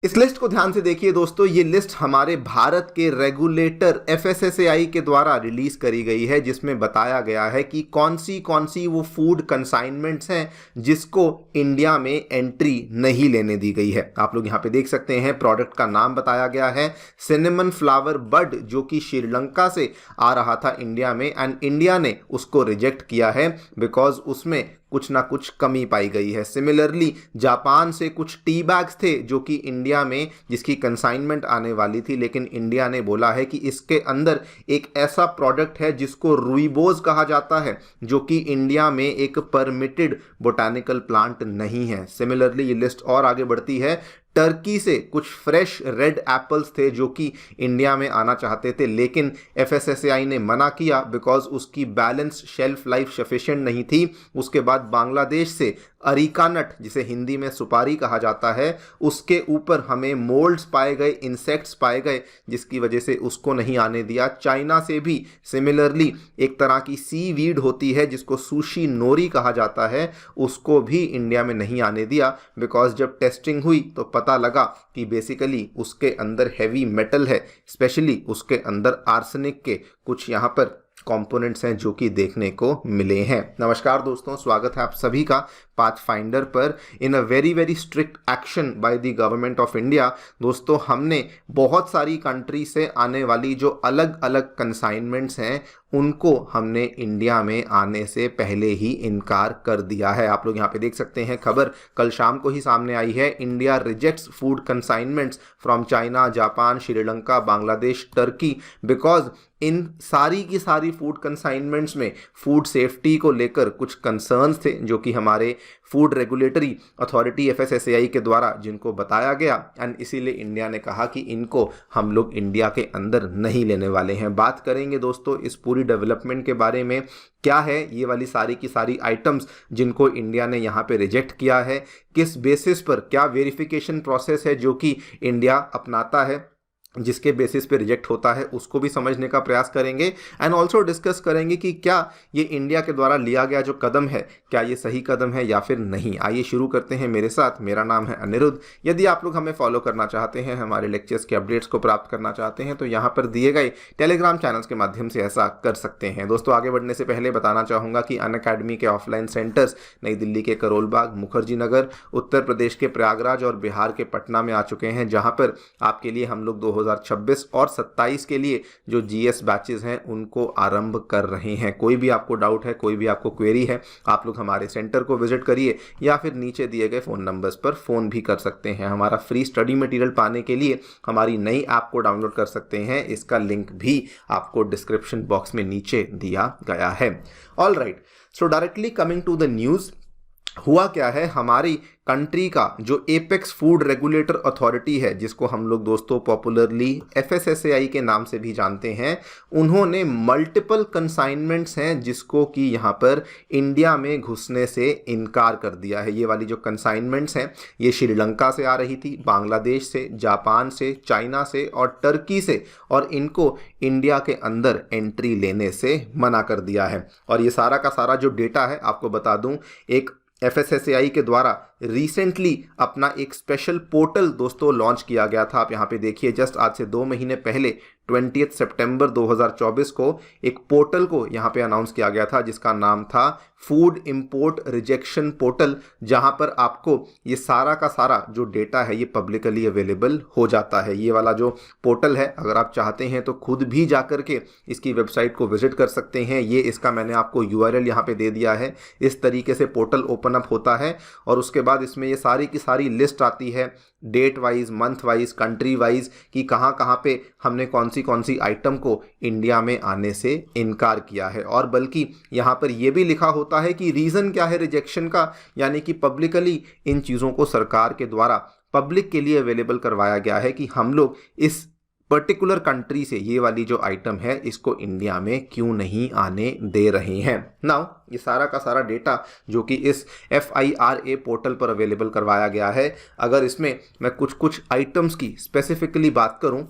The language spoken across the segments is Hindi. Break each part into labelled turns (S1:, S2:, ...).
S1: इस लिस्ट को ध्यान से देखिए दोस्तों, ये लिस्ट हमारे भारत के रेगुलेटर एफएसएसएआई के द्वारा रिलीज करी गई है, जिसमें बताया गया है कि कौन सी वो फूड कंसाइनमेंट्स हैं जिसको इंडिया में एंट्री नहीं लेने दी गई है। आप लोग यहाँ पे देख सकते हैं, प्रोडक्ट का नाम बताया गया है सिनेमन फ्लावर बड, जो कि श्रीलंका से आ रहा था इंडिया में, एंड इंडिया ने उसको रिजेक्ट किया है बिकॉज उसमें कुछ ना कुछ कमी पाई गई है। सिमिलरली जापान से कुछ टी बैग्स थे जो कि इंडिया में जिसकी कंसाइनमेंट आने वाली थी, लेकिन इंडिया ने बोला है कि इसके अंदर एक ऐसा प्रोडक्ट है जिसको रूइबोज कहा जाता है, जो कि इंडिया में एक परमिटेड बोटानिकल प्लांट नहीं है। सिमिलरली ये लिस्ट और आगे बढ़ती है, टर्की से कुछ फ्रेश रेड एप्पल्स थे जो कि इंडिया में आना चाहते थे, लेकिन एफएसएसएआई ने मना किया बिकॉज उसकी बैलेंस शेल्फ लाइफ सफिशिएंट नहीं थी। उसके बाद बांग्लादेश से अरीका नट, जिसे हिंदी में सुपारी कहा जाता है, उसके ऊपर हमें मोल्ड्स पाए गए, इंसेक्ट्स पाए गए, जिसकी वजह से उसको नहीं आने दिया। चाइना से भी सिमिलरली एक तरह की सी वीड होती है जिसको सुशी नोरी कहा जाता है, उसको भी इंडिया में नहीं आने दिया बिकॉज जब टेस्टिंग हुई तो पता लगा कि बेसिकली उसके अंदर हैवी मेटल है, स्पेशली उसके अंदर आर्सेनिक के कुछ यहाँ पर कंपोनेंट्स हैं जो कि देखने को मिले हैं। नमस्कार दोस्तों, स्वागत है आप सभी का पाथफाइंडर पर। In a very strict action by the government of India दोस्तों, हमने बहुत सारी कंट्री से आने वाली जो अलग अलग कंसाइनमेंट्स हैं उनको हमने इंडिया में आने से पहले ही इनकार कर दिया है। आप लोग यहाँ पे देख सकते हैं, खबर कल शाम को ही सामने आई है। India rejects food consignments from China, Japan, Sri Lanka, Bangladesh, Turkey because in सारी की सारी फूड कंसाइनमेंट्स में फूड सेफ्टी को लेकर कुछ कंसर्न्स थे जो कि हमारे फूड रेगुलेटरी अथॉरिटी एफएसएसएआई के द्वारा जिनको बताया गया, एंड इसीलिए इंडिया ने कहा कि इनको हम लोग इंडिया के अंदर नहीं लेने वाले हैं। बात करेंगे दोस्तों इस पूरी डेवलपमेंट के बारे में, क्या है ये वाली सारी की सारी आइटम्स जिनको इंडिया ने यहाँ पे रिजेक्ट किया है, किस बेसिस पर, क्या वेरिफिकेशन प्रोसेस है जो कि इंडिया अपनाता है जिसके बेसिस पे रिजेक्ट होता है, उसको भी समझने का प्रयास करेंगे। एंड ऑल्सो डिस्कस करेंगे कि क्या ये इंडिया के द्वारा लिया गया जो कदम है, क्या ये सही कदम है या फिर नहीं। आइए शुरू करते हैं मेरे साथ। मेरा नाम है अनिरुद्ध। यदि आप लोग हमें फॉलो करना चाहते हैं, हमारे लेक्चर्स के अपडेट्स को प्राप्त करना चाहते हैं, तो यहाँ पर दिए गए टेलीग्राम चैनल्स के माध्यम से ऐसा कर सकते हैं। दोस्तों आगे बढ़ने से पहले बताना चाहूँगा कि अनअकैडमी के ऑफलाइन सेंटर्स नई दिल्ली के करोल बाग, मुखर्जी नगर, उत्तर प्रदेश के प्रयागराज और बिहार के पटना में आ चुके हैं, जहाँ पर आपके लिए हम लोग 2026 और 27 के लिए जो जीएस बैचेस हैं उनको आरंभ कर रहे हैं। कोई भी आपको डाउट है, कोई भी आपको क्वेरी है, आप लोग हमारे सेंटर को विजिट करिए या फिर नीचे दिए गए फ़ोन नंबर्स पर फ़ोन भी कर सकते हैं। हमारा फ्री स्टडी मटेरियल पाने के लिए हमारी नई ऐप को डाउनलोड कर सकते हैं, इसका लिंक भी आपको डिस्क्रिप्शन बॉक्स में नीचे दिया गया है। All right, so directly coming to the news, हुआ क्या है, हमारी कंट्री का जो एपेक्स फूड रेगुलेटर अथॉरिटी है, जिसको हम लोग दोस्तों पॉपुलरली एफएसएसएआई के नाम से भी जानते हैं, उन्होंने मल्टीपल कंसाइनमेंट्स हैं जिसको कि यहाँ पर इंडिया में घुसने से इनकार कर दिया है। ये वाली जो कंसाइनमेंट्स हैं ये श्रीलंका से आ रही थी, बांग्लादेश से, जापान से, चाइना से और टर्की से, और इनको इंडिया के अंदर एंट्री लेने से मना कर दिया है। और ये सारा का सारा जो डेटा है आपको बता दूं, एक एफएसएसएआई के द्वारा रिसेंटली अपना एक स्पेशल पोर्टल दोस्तों लॉन्च किया गया था। आप यहाँ पे देखिए, जस्ट आज से 2 महीने पहले 20 सितंबर 2024 को एक पोर्टल को यहाँ पे अनाउंस किया गया था जिसका नाम था फूड इंपोर्ट रिजेक्शन पोर्टल, जहाँ पर आपको ये सारा का सारा जो डेटा है ये पब्लिकली अवेलेबल हो जाता है। ये वाला जो पोर्टल है, अगर आप चाहते हैं तो खुद भी जा कर के इसकी वेबसाइट को विजिट कर सकते हैं। ये इसका मैंने आपको यूआरएल यहाँ पे दे दिया है। इस तरीके से पोर्टल ओपन अप होता है और उसके बाद इसमें ये सारी की सारी लिस्ट आती है, date wise, month wise, country wise, कि कहाँ कहाँ पे हमने कौन सी आइटम को इंडिया में आने से इनकार किया है। और बल्कि यहाँ पर यह भी लिखा होता है कि रीज़न क्या है रिजेक्शन का, यानी कि पब्लिकली इन चीज़ों को सरकार के द्वारा पब्लिक के लिए अवेलेबल करवाया गया है कि हम लोग इस पर्टिकुलर कंट्री से ये वाली जो आइटम है इसको इंडिया में क्यों नहीं आने दे रहे हैं। नाउ ये सारा का सारा डेटा जो कि इस FIRA पोर्टल पर अवेलेबल करवाया गया है, अगर इसमें मैं कुछ आइटम्स की स्पेसिफिकली बात करूं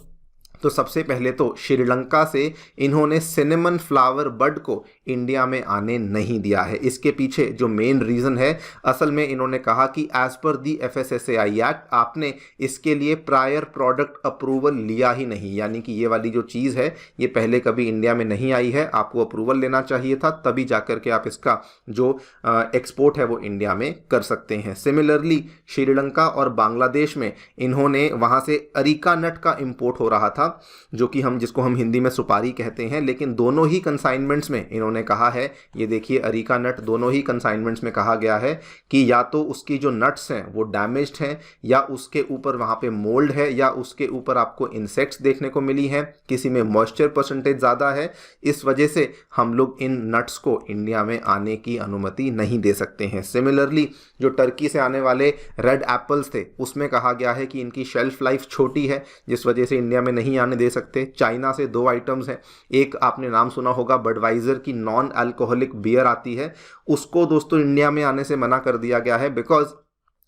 S1: तो सबसे पहले तो श्रीलंका से इन्होंने सिनेमन फ्लावर बड को इंडिया में आने नहीं दिया है। इसके पीछे जो मेन रीज़न है, असल में इन्होंने कहा कि एज पर दी FSSAI एक्ट आपने इसके लिए प्रायर प्रोडक्ट अप्रूवल लिया ही नहीं, यानी कि ये वाली जो चीज़ है ये पहले कभी इंडिया में नहीं आई है, आपको अप्रूवल लेना चाहिए था, तभी जाकर के आप इसका जो एक्सपोर्ट है वो इंडिया में कर सकते हैं। सिमिलरली श्रीलंका और बांग्लादेश में इन्होंने वहाँ से अरीका नट का इम्पोर्ट हो रहा था, जो कि जिसको हम हिंदी में सुपारी कहते हैं, लेकिन दोनों ही कंसाइनमेंट्स में इन्होंने कहा है, ये देखिए अरीका नट, दोनों ही कंसाइनमेंट्स में कहा गया है कि या तो उसकी जो नट्स हैं वो डैमेज्ड हैं, या उसके ऊपर वहाँ पे मोल्ड है, या उसके ऊपर आपको इंसेक्ट्स देखने को मिली हैं, किसी में मॉइस्चर परसेंटेज ज़्यादा है, इस वजह से हम लोग इन नट्स को इंडिया में आने की अनुमति नहीं दे सकते हैं। सिमिलरली जो टर्की से आने वाले रेड एप्पल्स थे उसमें कहा गया है कि इनकी शेल्फ लाइफ छोटी है, जिस वजह से इंडिया में नहीं आने दे सकते। चाइना से 2 आइटम्स हैं, एक आपने नाम सुना होगा बडवाइजर की नॉन अल्कोहलिक बियर आती है, उसको दोस्तों इंडिया में आने से मना कर दिया गया है, बिकॉज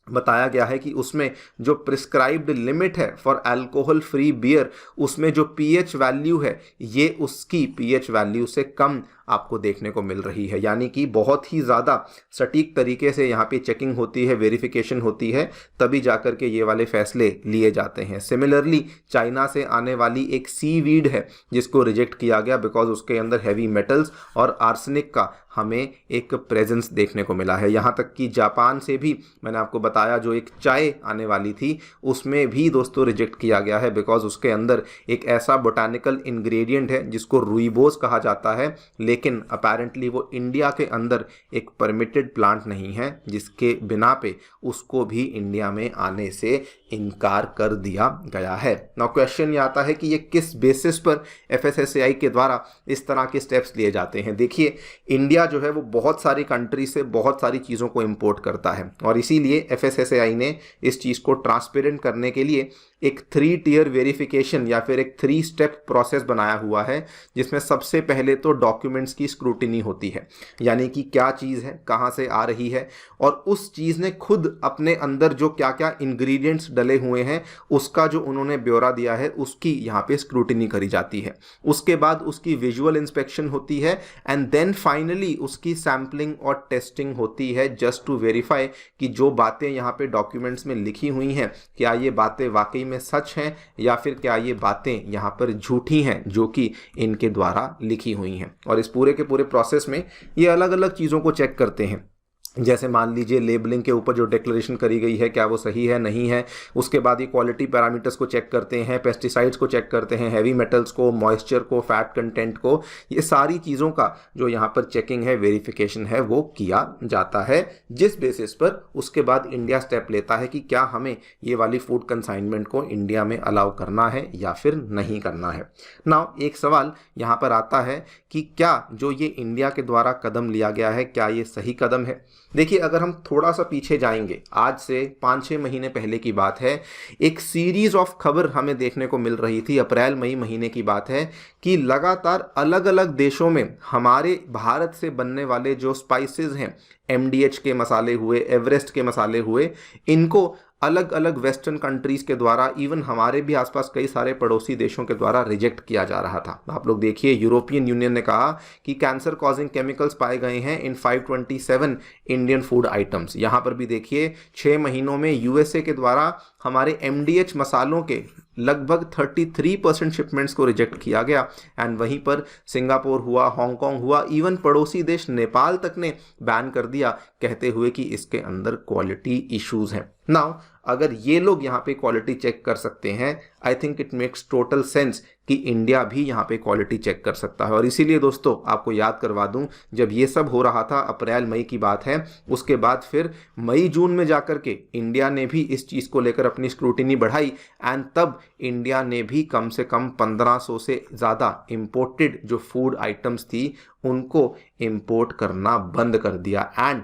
S1: बताया गया है कि उसमें जो प्रिस्क्राइब्ड लिमिट है फॉर अल्कोहल फ्री बियर, उसमें जो पीएच वैल्यू है ये उसकी पीएच वैल्यू से कम आपको देखने को मिल रही है, यानी कि बहुत ही ज़्यादा सटीक तरीके से यहाँ पे चेकिंग होती है, वेरिफिकेशन होती है, तभी जाकर के ये वाले फैसले लिए जाते हैं। सिमिलरली चाइना से आने वाली एक सीवीड है जिसको रिजेक्ट किया गया बिकॉज उसके अंदर हैवी मेटल्स और आर्सेनिक का हमें एक प्रेजेंस देखने को मिला है। यहाँ तक कि जापान से भी मैंने आपको बताया जो एक चाय आने वाली थी उसमें भी दोस्तों रिजेक्ट किया गया है, बिकॉज उसके अंदर एक ऐसा बोटानिकल इंग्रेडिएंट है जिसको रूइबोस कहा जाता है, लेकिन अपेरेंटली वो इंडिया के अंदर एक परमिटेड प्लांट नहीं है, जिसके बिना पे उसको भी इंडिया में आने से इनकार कर दिया गया है। नाउ क्वेश्चन ये आता है कि ये किस बेसिस पर FSSAI के द्वारा इस तरह के स्टेप्स लिए जाते हैं। देखिए इंडिया जो है वो बहुत सारी कंट्री से बहुत सारी चीज़ों को इंपोर्ट करता है, और इसीलिए FSSAI ने इस चीज़ को ट्रांसपेरेंट करने के लिए एक 3 टियर वेरिफिकेशन या फिर एक 3 स्टेप प्रोसेस बनाया हुआ है, जिसमें सबसे पहले तो डॉक्यूमेंट्स की स्क्रूटिनी होती है, यानी कि क्या चीज़ है, कहाँ से आ रही है, और उस चीज़ ने खुद अपने अंदर जो क्या क्या इंग्रेडिएंट्स डले हुए हैं उसका जो उन्होंने ब्यौरा दिया है उसकी यहाँ पे स्क्रूटिनी करी जाती है। उसके बाद उसकी विजुअल इंस्पेक्शन होती है, एंड देन फाइनली उसकी सैम्पलिंग और टेस्टिंग होती है, जस्ट टू वेरीफाई कि जो बातें यहाँ पे डॉक्यूमेंट्स में लिखी हुई हैं क्या ये बातें वाकई में सच हैं या फिर क्या ये बातें यहाँ पर झूठी हैं जो कि इनके द्वारा लिखी हुई हैं। और इस पूरे के पूरे प्रोसेस में ये अलग अलग चीज़ों को चेक करते हैं, जैसे मान लीजिए लेबलिंग के ऊपर जो डिक्लेरेशन करी गई है क्या वो सही है नहीं है, उसके बाद ये क्वालिटी पैरामीटर्स को चेक करते हैं, पेस्टिसाइड्स को चेक करते हैं, हैवी मेटल्स को, मॉइस्चर को, फैट कंटेंट को, ये सारी चीज़ों का जो यहाँ पर चेकिंग है, वेरिफिकेशन है, वो किया जाता है, जिस बेसिस पर उसके बाद इंडिया स्टेप लेता है कि क्या हमें ये वाली फूड कंसाइनमेंट को इंडिया में अलाउ करना है या फिर नहीं करना है। नाउ एक सवाल यहाँ पर आता है कि क्या जो ये इंडिया के द्वारा कदम लिया गया है क्या ये सही कदम है। देखिए अगर हम थोड़ा सा पीछे जाएंगे, आज से 5-6 महीने पहले की बात है, एक सीरीज ऑफ खबर हमें देखने को मिल रही थी, अप्रैल मई महीने की बात है, कि लगातार अलग अलग देशों में हमारे भारत से बनने वाले जो स्पाइसेस हैं, MDH के मसाले हुए, एवरेस्ट के मसाले हुए, इनको अलग अलग वेस्टर्न कंट्रीज़ के द्वारा, इवन हमारे भी आसपास कई सारे पड़ोसी देशों के द्वारा रिजेक्ट किया जा रहा था। आप लोग देखिए यूरोपियन यूनियन ने कहा कि कैंसर कॉजिंग केमिकल्स पाए गए हैं इन 527 इंडियन फूड आइटम्स। यहाँ पर भी देखिए 6 महीनों में USA के द्वारा हमारे MDH मसालों के लगभग 33% शिपमेंट्स को रिजेक्ट किया गया, एंड वहीं पर सिंगापुर हुआ, हांगकांग हुआ, इवन पड़ोसी देश नेपाल तक ने बैन कर दिया, कहते हुए कि इसके अंदर क्वालिटी इश्यूज हैं। नाउ अगर ये लोग यहाँ पे क्वालिटी चेक कर सकते हैं, I think it makes total sense कि इंडिया भी यहाँ पे क्वालिटी चेक कर सकता है। और इसीलिए दोस्तों आपको याद करवा दूं, जब ये सब हो रहा था अप्रैल मई की बात है, उसके बाद फिर मई जून में जाकर के इंडिया ने भी इस चीज़ को लेकर अपनी स्क्रूटिनी बढ़ाई, एंड तब इंडिया ने भी कम से कम 1500 से ज़्यादा इम्पोर्टेड जो फूड आइटम्स थी उनको इम्पोर्ट करना बंद कर दिया, एंड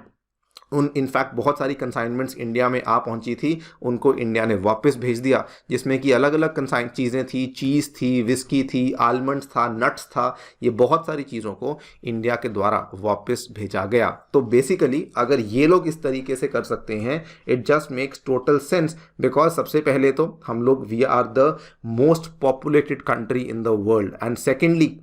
S1: इनफैक्ट बहुत सारी कंसाइनमेंट्स इंडिया में आ पहुंची थी, उनको इंडिया ने वापस भेज दिया, जिसमें कि अलग अलग कंसाइन चीज़ें थी, चीज़ थी, विस्की थी, आलमंड्स था, नट्स था, ये बहुत सारी चीज़ों को इंडिया के द्वारा वापस भेजा गया। तो बेसिकली अगर ये लोग इस तरीके से कर सकते हैं, it just makes total sense, because सबसे पहले तो हम लोग we are the most populated country in the world, and secondly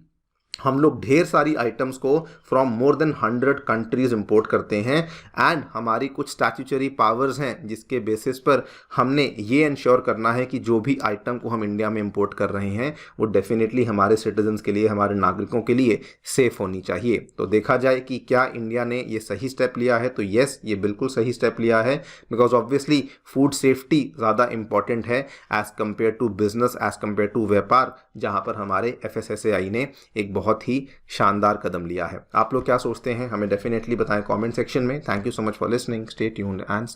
S1: हम लोग ढेर सारी आइटम्स को from more than 100 countries import करते हैं, एंड हमारी कुछ स्टैट्यूटरी पावर्स हैं जिसके बेसिस पर हमने ये इंश्योर करना है कि जो भी आइटम को हम इंडिया में इंपोर्ट कर रहे हैं वो डेफिनेटली हमारे सिटीजन्स के लिए, हमारे नागरिकों के लिए सेफ होनी चाहिए। तो देखा जाए कि क्या इंडिया ने ये सही स्टेप लिया है, तो येस, ये बिल्कुल सही स्टेप लिया है, बिकॉज ऑब्वियसली फूड सेफ्टी ज़्यादा इंपॉर्टेंट है as compare to business, as compare to व्यापार, जहाँ पर हमारे FSSAI ने एक बहुत ही शानदार कदम लिया है। आप लोग क्या सोचते हैं, हमें डेफिनेटली बताएं कमेंट सेक्शन में। Thank you so much for listening, stay tuned and